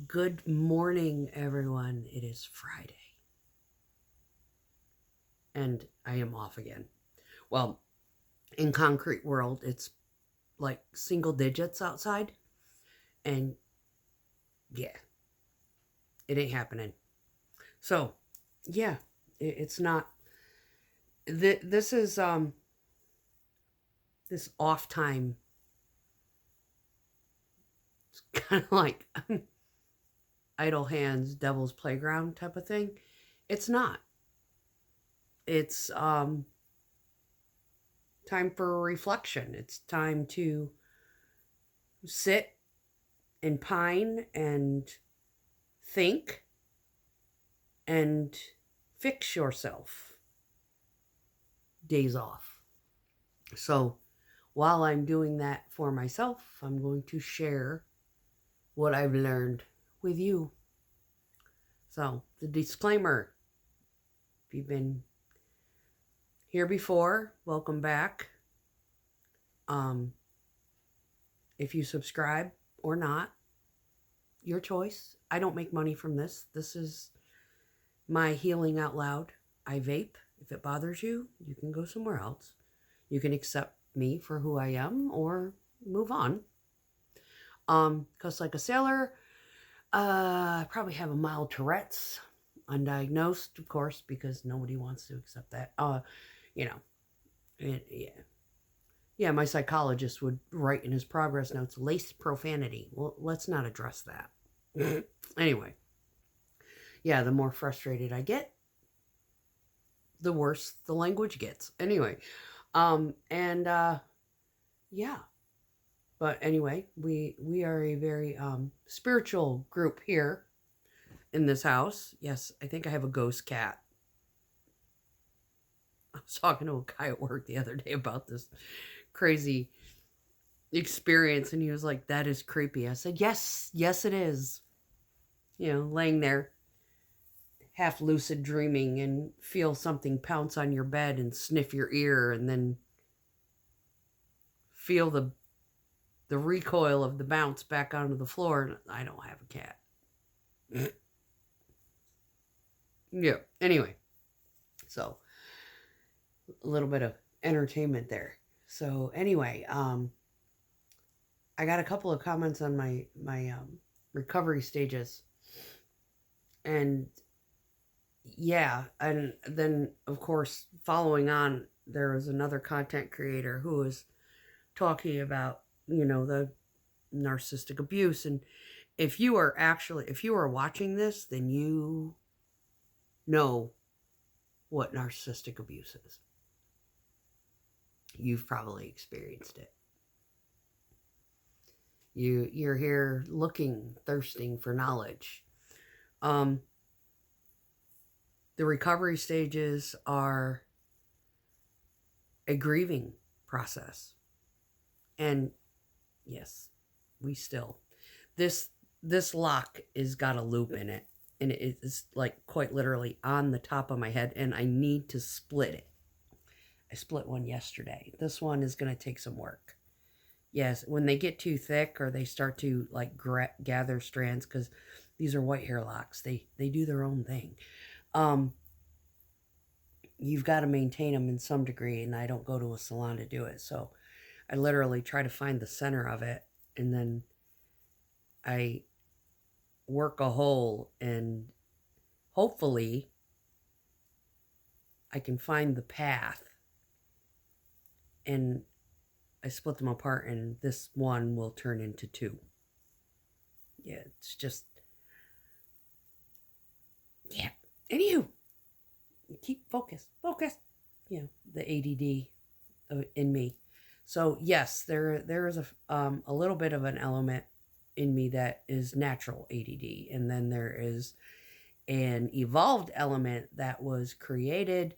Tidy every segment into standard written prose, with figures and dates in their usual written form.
Good morning, everyone. It is Friday, and I am off again. Well, in concrete world, it's like single digits outside, and yeah, it ain't happening. So, yeah, it's not. This is this off time. It's kind of like idle hands, devil's playground type of thing. It's not. It's time for reflection. It's time to sit and pine and think and fix yourself. Days off. So while I'm doing that for myself, I'm going to share what I've learned with you. So the disclaimer, if you've been here before, welcome back. Um, if you subscribe or not, your choice. I don't make money from this. This is my healing out loud. I vape. If it bothers you, you can go somewhere else. You can accept me for who I am or move on. Because like a sailor, I probably have a mild Tourette's, undiagnosed, of course, because nobody wants to accept that. You know, yeah. My psychologist would write in his progress notes, laced profanity. Well, let's not address that. Anyway, yeah, the more frustrated I get, the worse the language gets. Anyway, and yeah. But anyway, we are a very spiritual group here in this house. Yes, I think I have a ghost cat. I was talking to a guy at work the other day about this crazy experience, and he was like, "That is creepy." I said, "Yes, yes, it is." Laying there, half lucid dreaming, and feel something pounce on your bed and sniff your ear, and then feel the recoil of the bounce back onto the floor. I don't have a cat. Yeah. Anyway, so a little bit of entertainment there. So anyway, I got a couple of comments on my recovery stages, and yeah, and then of course following on, there was another content creator who was talking about the narcissistic abuse. And if you are watching this, then you know what narcissistic abuse is. You've probably experienced it. You're here looking, thirsting for knowledge. Um, the recovery stages are a grieving process, and yes, we still this lock is got a loop in it, and it is like quite literally on the top of my head, and I need to split it. I split one yesterday. This one is going to take some work. Yes, when they get too thick or they start to like gather strands, because these are white hair locks, they do their own thing. Um, you've got to maintain them in some degree, and I don't go to a salon to do it. So I literally try to find the center of it, and then I work a hole, and hopefully I can find the path, and I split them apart, and this one will turn into two. Yeah, it's just, yeah. Anywho, keep focus. The ADD in me. So yes, there is a little bit of an element in me that is natural ADD, and then there is an evolved element that was created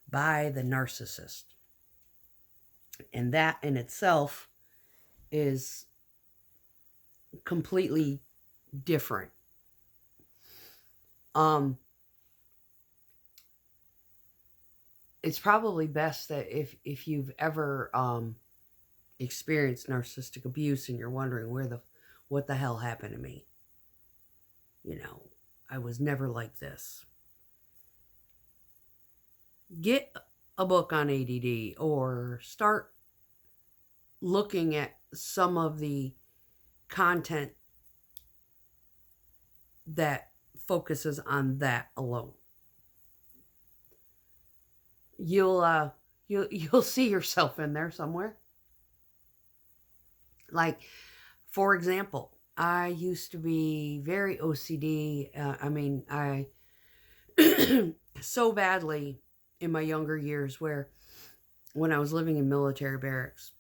by the narcissist, and that in itself is completely different. It's probably best that if you've ever experienced narcissistic abuse and you're wondering what the hell happened to me, I was never like this. Get a book on ADD or start looking at some of the content that focuses on that alone. You'll see yourself in there somewhere. Like, for example, I used to be very OCD. I so badly in my younger years, where when I was living in military barracks,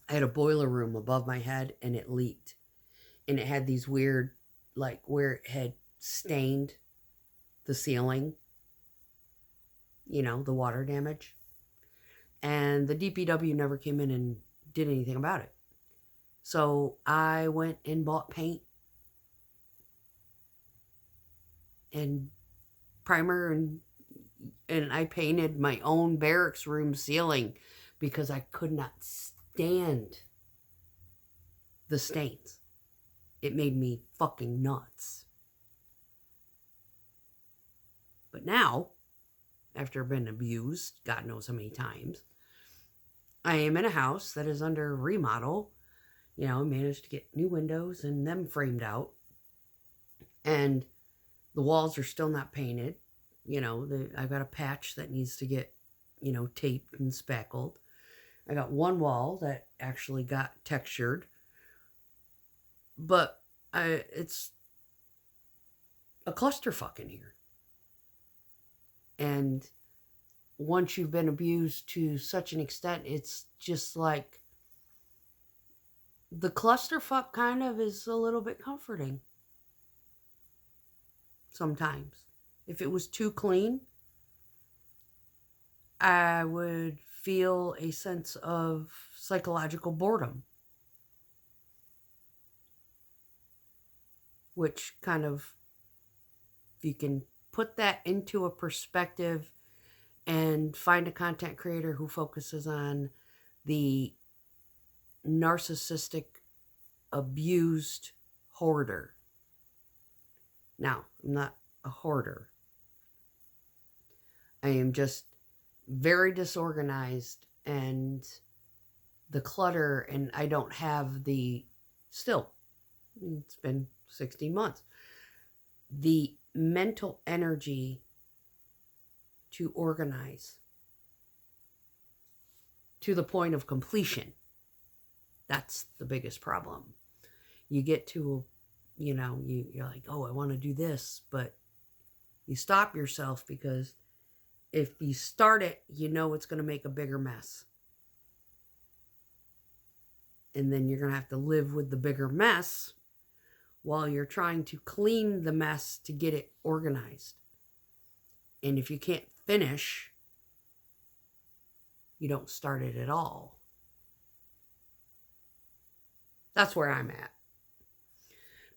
I had a boiler room above my head and it leaked. And it had these weird, like where it had stained the ceiling, the water damage. And the DPW never came in and did anything about it. So I went and bought paint and primer, and I painted my own barracks room ceiling because I could not stand the stains. It made me fucking nuts. But now, after being abused, God knows how many times, I am in a house that is under remodel. Managed to get new windows and them framed out. And the walls are still not painted. I've got a patch that needs to get, taped and spackled. I got one wall that actually got textured. But it's a clusterfuck in here. And once you've been abused to such an extent, it's just like the clusterfuck kind of is a little bit comforting sometimes. If it was too clean, I would feel a sense of psychological boredom, which kind of, if you can put that into a perspective and find a content creator who focuses on the narcissistic, abused hoarder. Now, I'm not a hoarder. I am just very disorganized, and the clutter, and I don't have still, it's been 16 months, the mental energy to organize to the point of completion. That's the biggest problem. You get to, you're like, oh, I want to do this, but you stop yourself because if you start it, it's going to make a bigger mess. And then you're going to have to live with the bigger mess while you're trying to clean the mess to get it organized. And if you can't finish, you don't start it at all. That's where I'm at.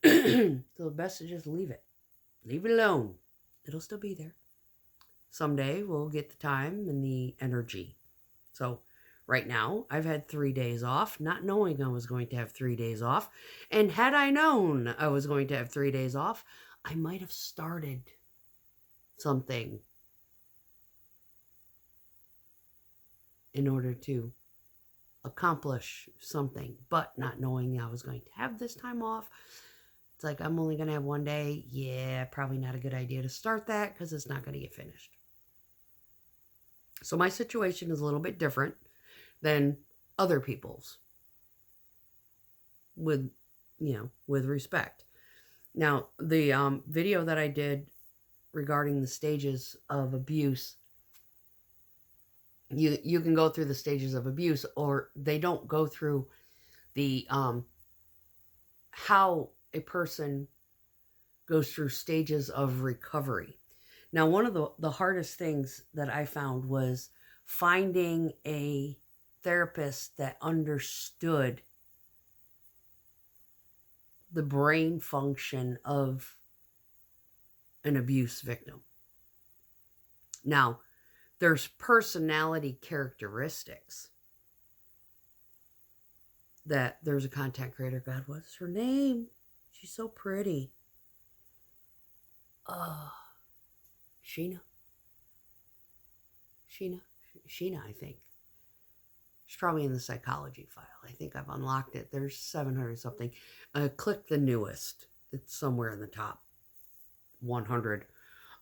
So the best is just leave it. Leave it alone. It'll still be there. Someday we'll get the time and the energy. So right now, I've had 3 days off, not knowing I was going to have 3 days off. And had I known I was going to have 3 days off, I might have started something in order to accomplish something. But not knowing I was going to have this time off, it's like, I'm only going to have 1 day. Yeah, probably not a good idea to start that because it's not going to get finished. So my situation is a little bit different than other people's, with respect. Now, the video that I did regarding the stages of abuse, you can go through the stages of abuse, or they don't go through the how a person goes through stages of recovery. Now, one of the hardest things that I found was finding a therapist that understood the brain function of an abuse victim. Now, there's personality characteristics that there's a content creator, God, what's her name? She's so pretty. uh, Sheena, Sheena, Sheena, I think. She's probably in the psychology file. I think I've unlocked it. There's 700 something. Click the newest. It's somewhere in the top 100.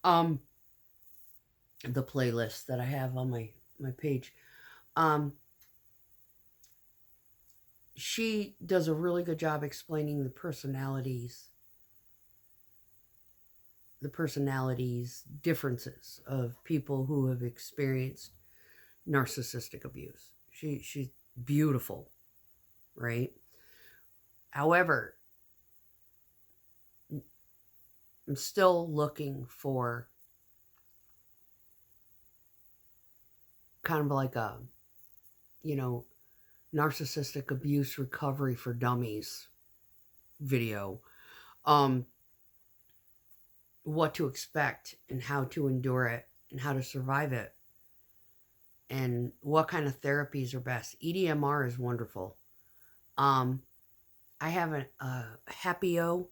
The playlist that I have on my page. She does a really good job explaining the personalities differences of people who have experienced narcissistic abuse. She's beautiful, right? However, I'm still looking for kind of like a, narcissistic abuse recovery for dummies video. What to expect and how to endure it and how to survive it and what kind of therapies are best. EDMR is wonderful. I have a Happy-O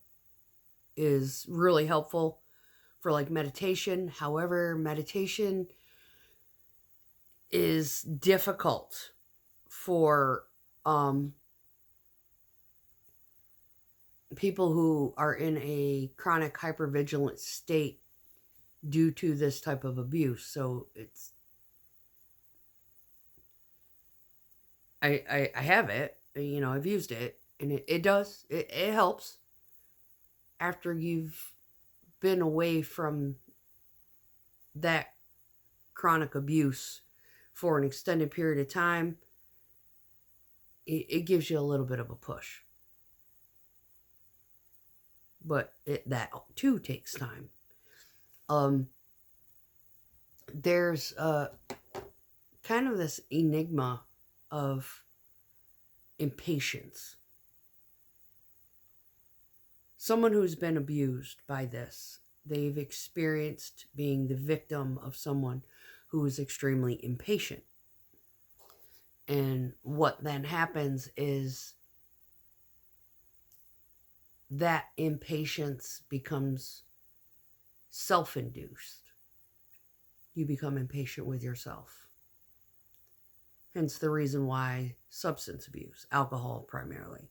is really helpful for like meditation. However, meditation is difficult for people who are in a chronic hypervigilant state due to this type of abuse. So it's, I have it, I've used it, and it does, it helps after you've been away from that chronic abuse for an extended period of time. It gives you a little bit of a push. But that too takes time. There's kind of this enigma of impatience. Someone who's been abused by this, they've experienced being the victim of someone who is extremely impatient. And what then happens is that impatience becomes self-induced. You become impatient with yourself. Hence the reason why substance abuse, alcohol primarily.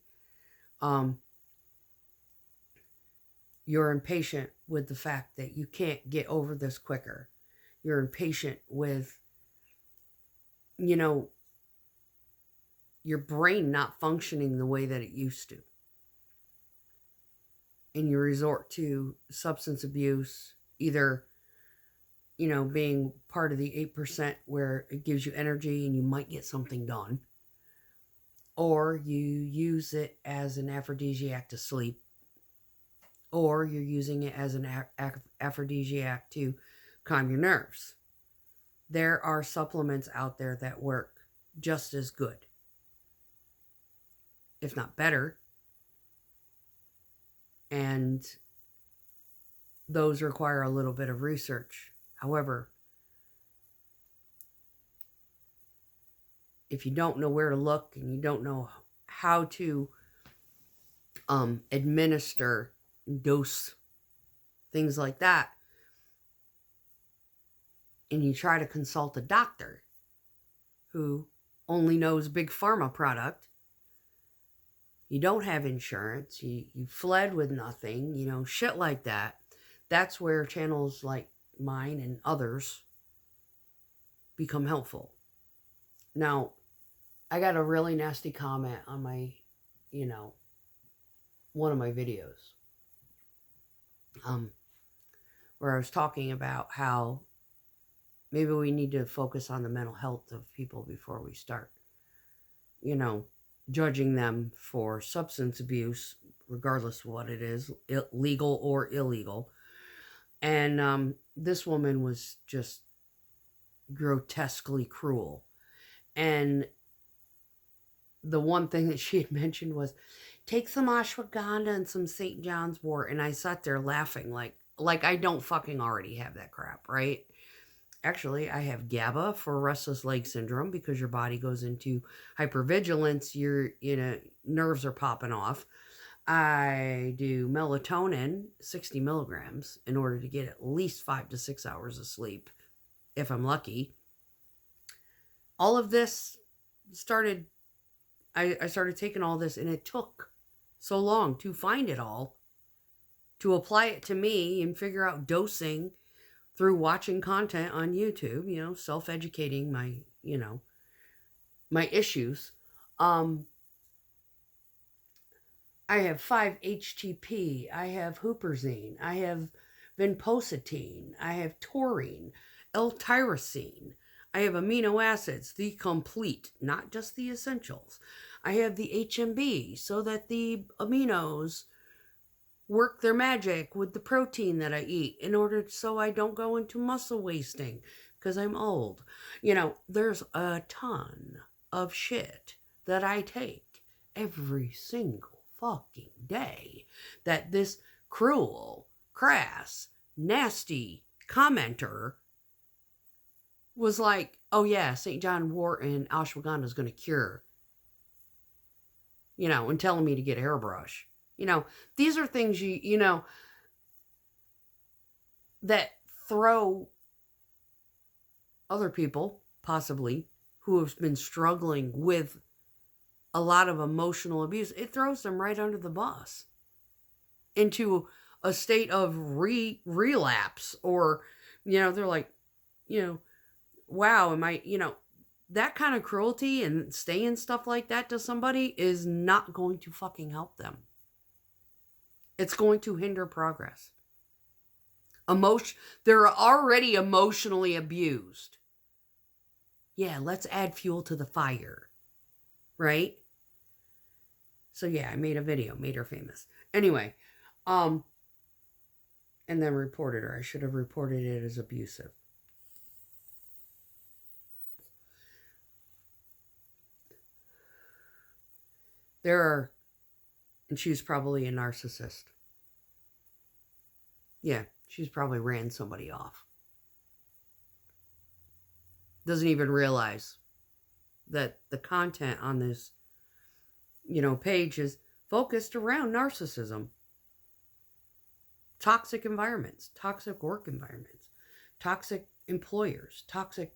You're impatient with the fact that you can't get over this quicker. You're impatient with, your brain not functioning the way that it used to. And you resort to substance abuse, either, being part of the 8% where it gives you energy and you might get something done, or you use it as an aphrodisiac to sleep, or you're using it as an aphrodisiac to calm your nerves. There are supplements out there that work just as good, if not better. And those require a little bit of research. However, if you don't know where to look and you don't know how to administer, dose, things like that, and you try to consult a doctor who only knows big pharma product, you don't have insurance, you fled with nothing, shit like that. That's where channels like mine and others become helpful. Now, I got a really nasty comment on my, one of my videos, where I was talking about how maybe we need to focus on the mental health of people before we start, judging them for substance abuse, regardless of what it is, legal or illegal. And this woman was just grotesquely cruel. And the one thing that she had mentioned was, take some ashwagandha and some St. John's wort. And I sat there laughing like I don't fucking already have that crap, right? Actually, I have GABA for restless leg syndrome because your body goes into hypervigilance. Your nerves are popping off. I do melatonin, 60 milligrams, in order to get at least 5 to 6 hours of sleep, if I'm lucky. All of this started, I started taking all this, and it took so long to find it all, to apply it to me and figure out dosing through watching content on YouTube, self-educating my issues. I have 5-HTP, I have huperzine, I have vinpocetine, I have taurine, L-tyrosine, I have amino acids, the complete, not just the essentials. I have the HMB so that the aminos work their magic with the protein that I eat in order so I don't go into muscle wasting because I'm old. There's a ton of shit that I take every single fucking day that this cruel, crass, nasty commenter was like, oh yeah, St. John wort and ashwagandha is going to cure. And telling me to get a hairbrush. These are things that throw other people, possibly, who have been struggling with a lot of emotional abuse, it throws them right under the bus into a state of relapse, or, they're like, wow, am I, that kind of cruelty and saying stuff like that to somebody is not going to fucking help them. It's going to hinder progress. They're already emotionally abused. Yeah, let's add fuel to the fire. Right? So yeah, I made a video, made her famous. Anyway, and then reported her. I should have reported it as abusive. And she's probably a narcissist. Yeah, she's probably ran somebody off. Doesn't even realize that the content on this, page is focused around narcissism. Toxic environments, toxic work environments, toxic employers, toxic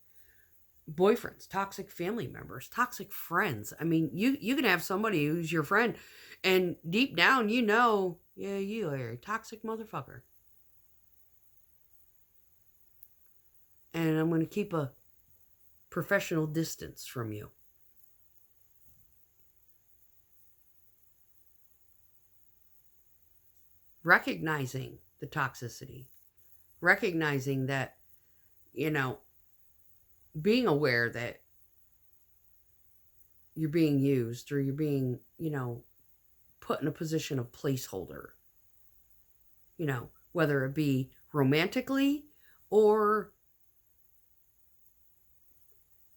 boyfriends, toxic family members, toxic friends. I mean, you can have somebody who's your friend and deep down yeah, you are a toxic motherfucker. And I'm going to keep a professional distance from you. Recognizing the toxicity, recognizing that, being aware that you're being used, or you're being, put in a position of placeholder, whether it be romantically or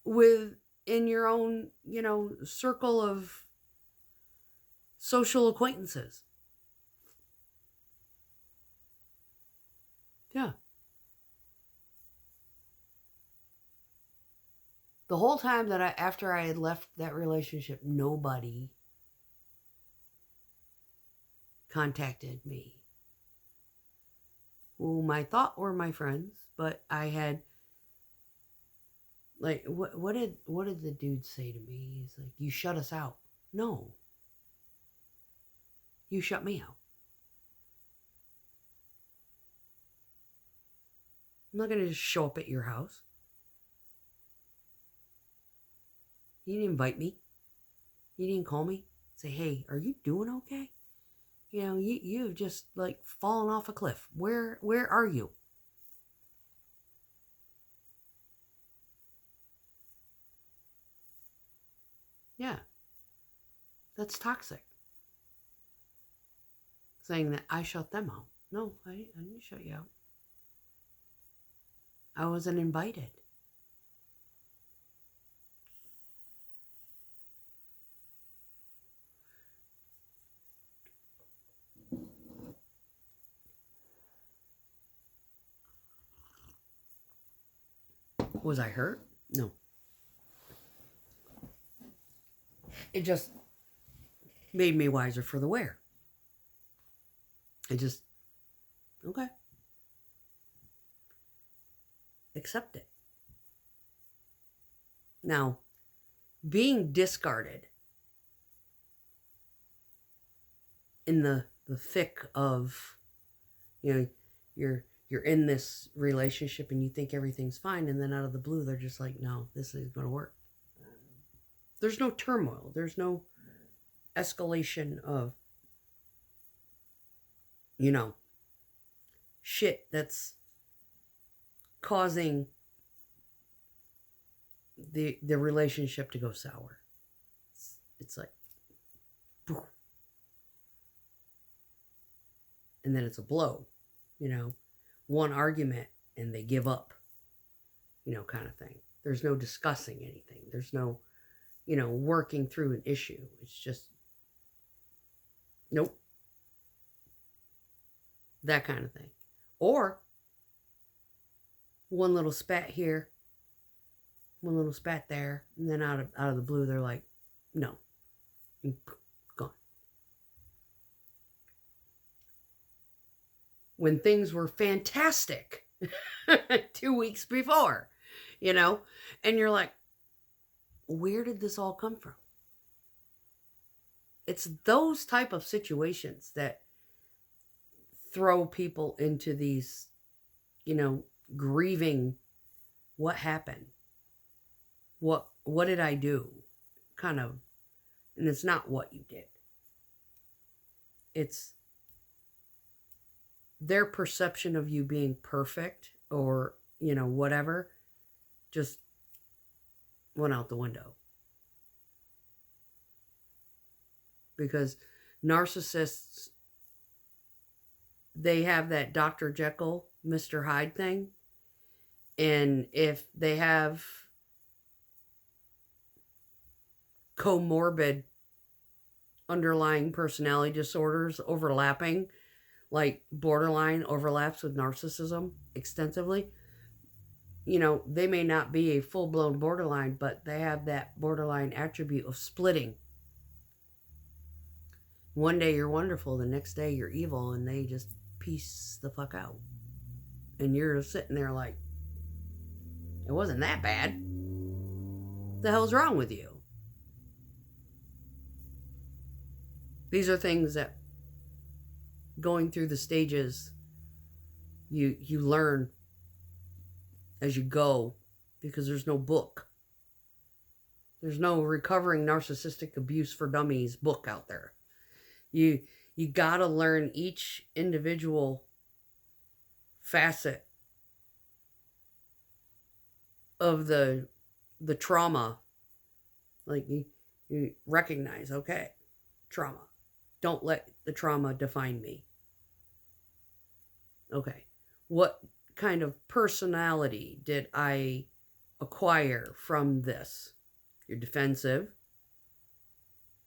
within your own, circle of social acquaintances. Yeah. The whole time after I had left that relationship, nobody contacted me whom I thought were my friends, but I had, like, what did the dude say to me? He's like, you shut us out. No. You shut me out. I'm not going to just show up at your house. You didn't invite me. You didn't call me. Say, hey, are you doing okay? You've just, like, fallen off a cliff. Where are you? Yeah. That's toxic. Saying that I shut them out. No, I didn't shut you out. I wasn't invited. Was I hurt? No. It just made me wiser for the wear. Okay, accept it. Now, being discarded in the thick of, you're in this relationship and you think everything's fine, and then out of the blue they're just like, no, this isn't going to work. There's no turmoil, there's no escalation of shit that's causing the relationship to go sour. It's like, and then it's a blow, one argument and they give up, kind of thing. There's no discussing anything. There's no, working through an issue. It's just, nope. That kind of thing. Or one little spat here, one little spat there, and then out of the blue they're like, no, and gone. When things were fantastic 2 weeks before, and you're like, where did this all come from? It's those type of situations that throw people into these, grieving, what happened? What did I do? Kind of, and it's not what you did. It's their perception of you being perfect or, whatever, just went out the window. Because narcissists, they have that Dr. Jekyll, Mr. Hyde thing. And if they have comorbid underlying personality disorders overlapping, like borderline overlaps with narcissism extensively, they may not be a full-blown borderline, but they have that borderline attribute of splitting. One day you're wonderful, the next day you're evil, and they just piece the fuck out. And you're sitting there like, it wasn't that bad. What the hell's wrong with you? These are things that, going through the stages, you learn as you go, because there's no book. There's no Recovering Narcissistic Abuse for Dummies book out there. You gotta learn each individual facet of the trauma. Like you recognize, okay, trauma. Don't let the trauma define me. Okay, what kind of personality did I acquire from this? You're defensive.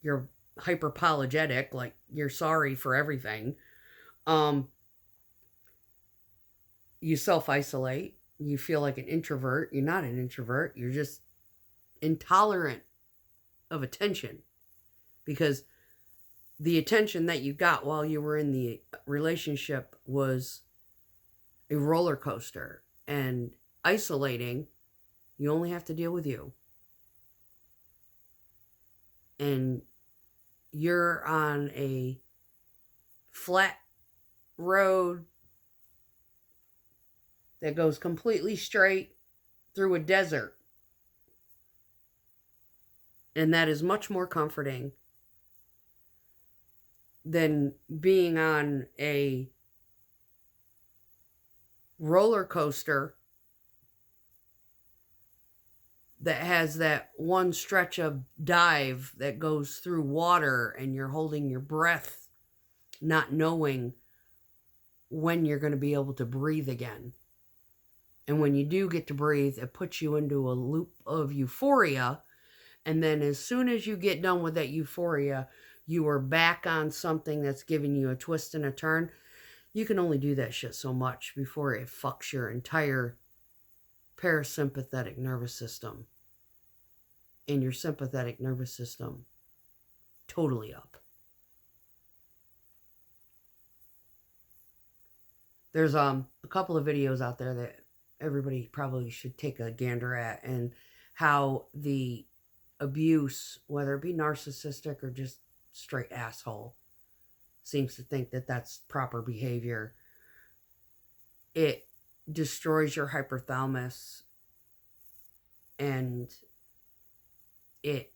You're hyper-apologetic, like you're sorry for everything. You self-isolate. You feel like an introvert. You're not an introvert. You're just intolerant of attention, because the attention that you got while you were in the relationship was a roller coaster, and isolating. You only have to deal with you. And you're on a flat road that goes completely straight through a desert. And that is much more comforting than being on a roller coaster that has that one stretch of dive that goes through water, and you're holding your breath, not knowing when you're going to be able to breathe again. And when you do get to breathe, it puts you into a loop of euphoria. And then as soon as you get done with that euphoria, you are back on something that's giving you a twist and a turn. You can only do that shit so much before it fucks your entire parasympathetic nervous system and your sympathetic nervous system totally up. There's a couple of videos out there that everybody probably should take a gander at, and how the abuse, whether it be narcissistic or just straight asshole, seems to think that that's proper behavior. It destroys your hypothalamus, and it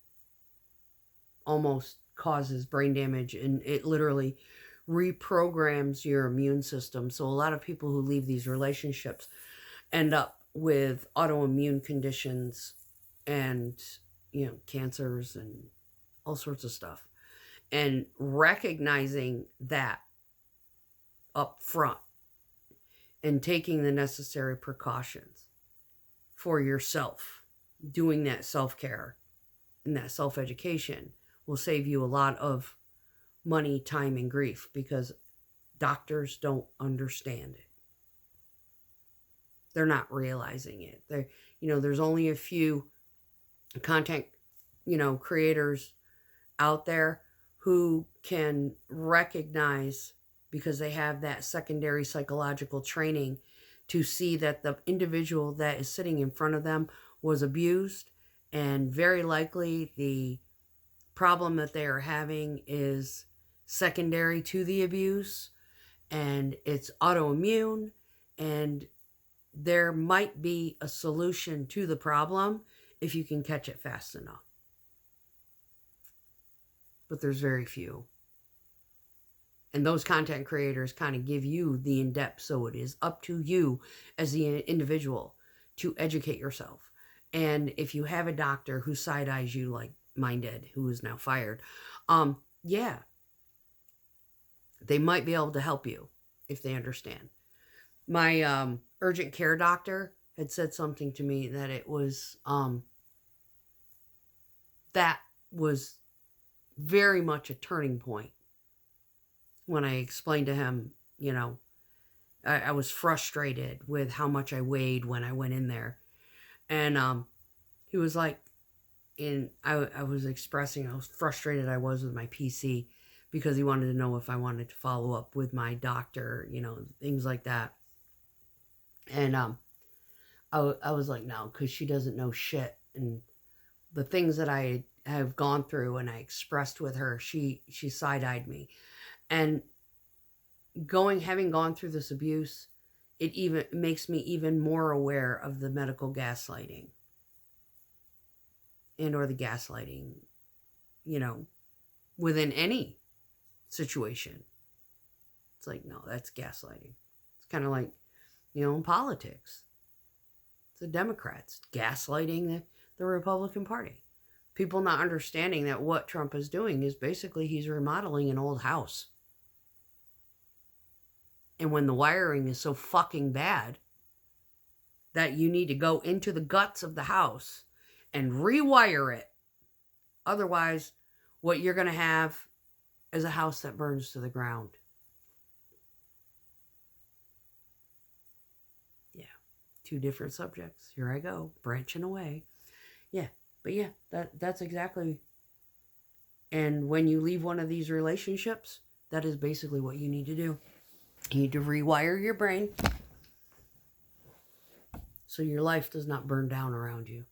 almost causes brain damage, and it literally reprograms your immune system. So a lot of people who leave these relationships end up with autoimmune conditions and, cancers and all sorts of stuff. And recognizing that up front and taking the necessary precautions for yourself, doing that self-care and that self-education will save you a lot of money, time, and grief, because doctors don't understand it. They're not realizing it. There's only a few content, creators out there who can recognize, because they have that secondary psychological training, to see that the individual that is sitting in front of them was abused, and very likely the problem that they are having is secondary to the abuse, and it's autoimmune, and there might be a solution to the problem if you can catch it fast enough. But there's very few. And those content creators kind of give you the in-depth, so it is up to you as the individual to educate yourself. And if you have a doctor who side-eyes you like mine did, who is now fired, yeah, they might be able to help you if they understand. My urgent care doctor had said something to me that it was, that was very much a turning point. When I explained to him, I was frustrated with how much I weighed when I went in there. And he was like, I was expressing how frustrated I was with my PC, because he wanted to know if I wanted to follow up with my doctor, things like that. And I was like, no, because she doesn't know shit. And the things that I have gone through and I expressed with her, she side-eyed me. And having gone through this abuse, it even makes me even more aware of the medical gaslighting, and or the gaslighting, within any situation. It's like, no, that's gaslighting. It's kind of like, in politics. It's the Democrats gaslighting the Republican Party. People not understanding that what Trump is doing is basically he's remodeling an old house. And when the wiring is so fucking bad that you need to go into the guts of the house and rewire it. Otherwise, what you're going to have is a house that burns to the ground. Yeah, 2 different subjects. Here I go, branching away. Yeah, but yeah, that's exactly. And when you leave one of these relationships, that is basically what you need to do. You need to rewire your brain so your life does not burn down around you.